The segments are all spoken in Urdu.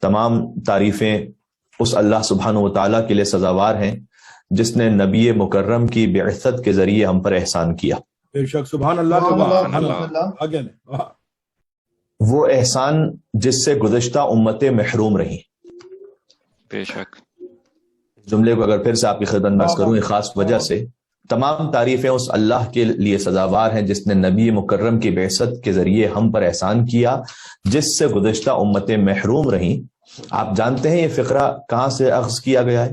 تمام تعریفیں اس اللہ سبحانہ و تعالیٰ کے لیے سزاوار ہیں جس نے نبی مکرم کی بعثت کے ذریعے ہم پر احسان کیا۔ بے شک، سبحان اللہ، سبحان اللہ۔ وہ احسان جس سے گزشتہ امتیں محروم رہیں۔ بے شک۔ جملے کو اگر پھر سے آپ کی خدمت میں عرض کروں، ایک خاص وجہ سے تمام تعریفیں اس اللہ کے لیے سزاوار ہیں جس نے نبی مکرم کی بعثت کے ذریعے ہم پر احسان کیا، جس سے گزشتہ امتیں محروم رہیں۔ آپ جانتے ہیں یہ فقرہ کہاں سے اخذ کیا گیا ہے؟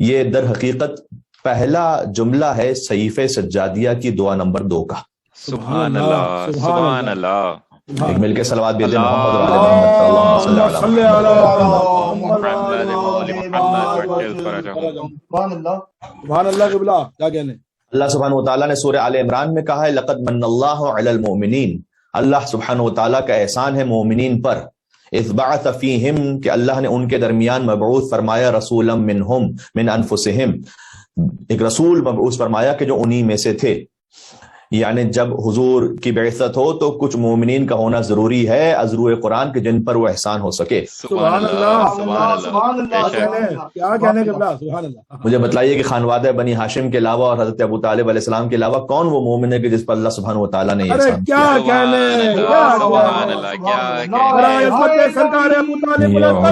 یہ در حقیقت پہلا جملہ ہے صحیفہ سجادیہ کی دعا نمبر 2 کا۔ سبحان اللہ، سبحان اللہ۔ ایک مل کے صلوات بھیجیں محمد و آل محمد، اللہم صلی علی سبحان اللہ قبلہ۔ کیا کہنے؟ اللہ سبحانہ وتعالیٰ نے سورہ آل عمران میں کہا ہے لقد من اللہ علی المؤمنین، اللہ سبحانہ وتعالیٰ کا احسان ہے مومنین پر، اذ بعث فیہم، کہ اللہ نے ان کے درمیان مبعوث فرمایا رسولا منہم من انفسہم، ایک رسول مبعوث فرمایا کہ جو انہی میں سے تھے۔ یعنی جب حضور کی بعثت ہو تو کچھ مومنین کا ہونا ضروری ہے ازروع قرآن کے جن پر وہ احسان ہو سکے۔ سبحان اللہ، سبحان اللہ۔ کیا کہنے قبلہ؟ سبحان اللہ۔ مجھے بتلائیے کہ خانوادہ بنی ہاشم کے علاوہ اور حضرت ابو طالب علیہ السلام کے علاوہ کون وہ مومن ہے کہ جس پر اللہ سبحانہ و تعالیٰ نے احسان کیا؟ کیا کہنے؟ سبحان اللہ، کیا کہنے؟ سرکار ابو طالب اللہم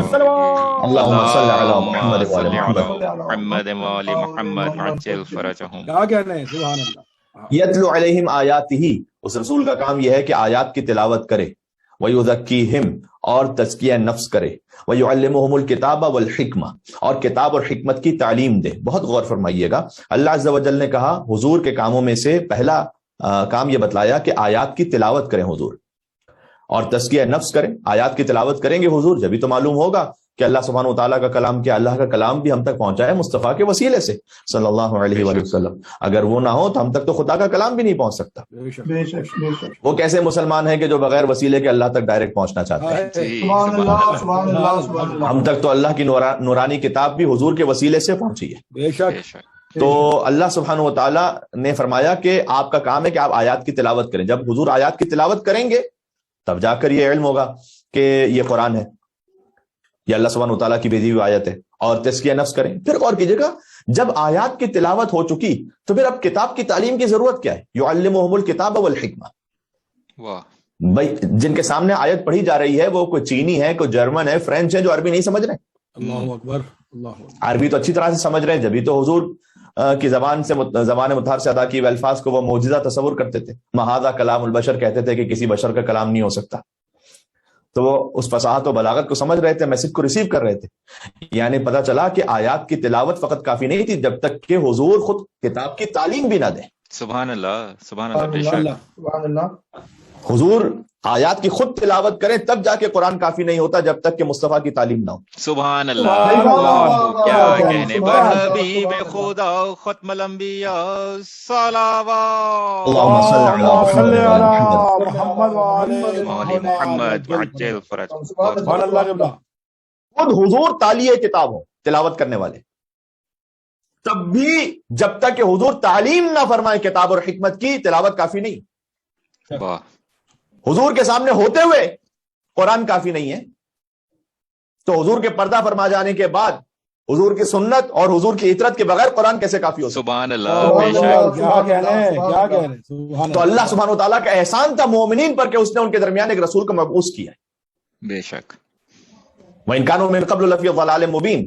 صلی علی محمد و آل محمد، محمد و آل محمد عجل فرجہم۔ کیا کہنے؟ سبحان اللہ۔ یتلو علیہم آیاتہ، اس رسول کا کام یہ ہے کہ آیات کی تلاوت کرے، ویزکیہم، اور تزکیہ نفس کرے، ویعلمہم الکتاب والحکمہ، اور کتاب اور حکمت کی تعلیم دے۔ بہت غور فرمائیے گا، اللہ عز و جل نے کہا حضور کے کاموں میں سے پہلا کام یہ بتلایا کہ آیات کی تلاوت کریں حضور، اور تزکیہ نفس کریں۔ آیات کی تلاوت کریں گے حضور جبھی تو معلوم ہوگا کہ اللہ سبحانہ و تعالیٰ کا کلام کیا، اللہ کا کلام بھی ہم تک پہنچا ہے مصطفیٰ کے وسیلے سے صلی اللہ علیہ وآلہ وسلم۔ اگر وہ نہ ہو تو ہم تک تو خدا کا کلام بھی نہیں پہنچ سکتا۔ وہ کیسے مسلمان ہیں کہ جو بغیر وسیلے کے اللہ تک ڈائریکٹ پہنچنا چاہتے ہیں؟ ہم تک تو اللہ کی نورانی کتاب بھی حضور کے وسیلے سے پہنچی ہے۔ بے شک۔ تو اللہ سبحانہ و تعالیٰ نے فرمایا کہ آپ کا کام ہے کہ آپ آیات کی تلاوت کریں۔ جب حضور آیات کی تلاوت کریں گے تب جا کر یہ علم ہوگا کہ یہ قرآن ہے، یہ اللہ سبحانہ وتعالیٰ کی بھیجی ہوئی آیت ہے، اور تزکیہ نفس کریں۔ پھر غور کیجیے گا، جب آیات کی تلاوت ہو چکی تو پھر اب کتاب کی تعلیم کی ضرورت کیا ہے؟ یعلمہم الکتاب والحکمہ۔ واہ، بھائی جن کے سامنے آیت پڑھی جا رہی ہے وہ کوئی چینی ہے، کوئی جرمن ہے، فرینچ ہے، جو عربی نہیں سمجھ رہے۔ اللہ اکبر، اللہ اکبر۔ عربی تو اچھی طرح سے سمجھ رہے ہیں، جبھی تو حضور کی زبان مطہر سے ادا کی ہوئے الفاظ کو وہ معجزہ تصور کرتے تھے۔ مہذا کلام البشر، کہتے تھے کہ کسی بشر کا کلام نہیں ہو سکتا۔ تو وہ اس فصاحت و بلاغت کو سمجھ رہے تھے، میسج کو ریسیو کر رہے تھے۔ یعنی پتہ چلا کہ آیات کی تلاوت فقط کافی نہیں تھی جب تک کہ حضور خود کتاب کی تعلیم بھی نہ دیں۔ سبحان اللہ، سبحان اللہ، بے شک۔ سبحان اللہ۔ حضور آیات کی خود تلاوت کریں تب جا کے قرآن کافی نہیں ہوتا جب تک کہ مصطفیٰ کی تعلیم نہ ہو۔ سبحان اللہ، کیا کہنے؟ حبیب خدا ختم الانبیاء صلوات اللہم صلی علی محمد وآل محمد عجل فرجہم۔ سبحان اللہ قبلہ۔ خود حضور تالیہ کتاب ہو، تلاوت کرنے والے، تب بھی جب تک کہ حضور تعلیم نہ فرمائے کتاب اور حکمت کی، تلاوت کافی نہیں۔ واہ، حضور کے سامنے ہوتے ہوئے قرآن کافی نہیں ہے، تو حضور کے پردہ فرما جانے کے بعد حضور کی سنت اور حضور کی اطرت کے بغیر قرآن کیسے کافی ہو سکتا؟ سبحان اللہ، بے شک۔ کیا کہنے؟ تو اللہ سبحانہ و تعالیٰ کا احسان تھا مومنین پر کہ اس نے ان کے درمیان ایک رسول کو مبعوث کیا ہے۔ بے شک۔ وَإِن كَانُوا مِن قَبْلُ لَفِي ضَلَالٍ مُبِينٍ،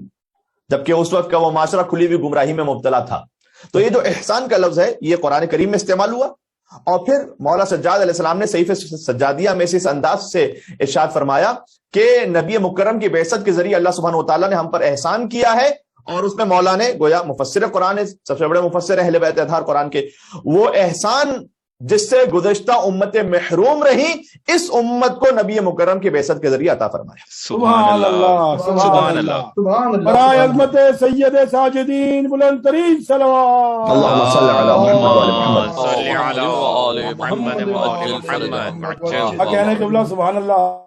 جبکہ اس وقت کا وہ معاشرہ کھلی ہوئی گمراہی میں مبتلا تھا۔ تو یہ جو احسان کا لفظ ہے یہ قرآن کریم میں استعمال ہوا، اور پھر مولا سجاد علیہ السلام نے صحیفہ سجادیہ میں سے اس انداز سے ارشاد فرمایا کہ نبی مکرم کی بعثت کے ذریعے اللہ سبحانہ وتعالیٰ نے ہم پر احسان کیا ہے، اور اس میں مولا نے گویا مفسر قرآن ہے، سب سے بڑے مفسر اہل بیت اطہار قرآن کے، وہ احسان جس سے گزشتہ امتیں محروم رہیں، اس امت کو نبی مکرم کی بعثت کے ذریعے عطا فرمایا۔ سبحان اللہ، سبحان اللہ۔ برائے عظمت سید ساجدین بلند ترین صلوات، اللہم صلی علی محمد وآل محمد۔ صلی علی محمد وآل محمد۔ کیا کہنے قبلہ؟ سبحان اللہ۔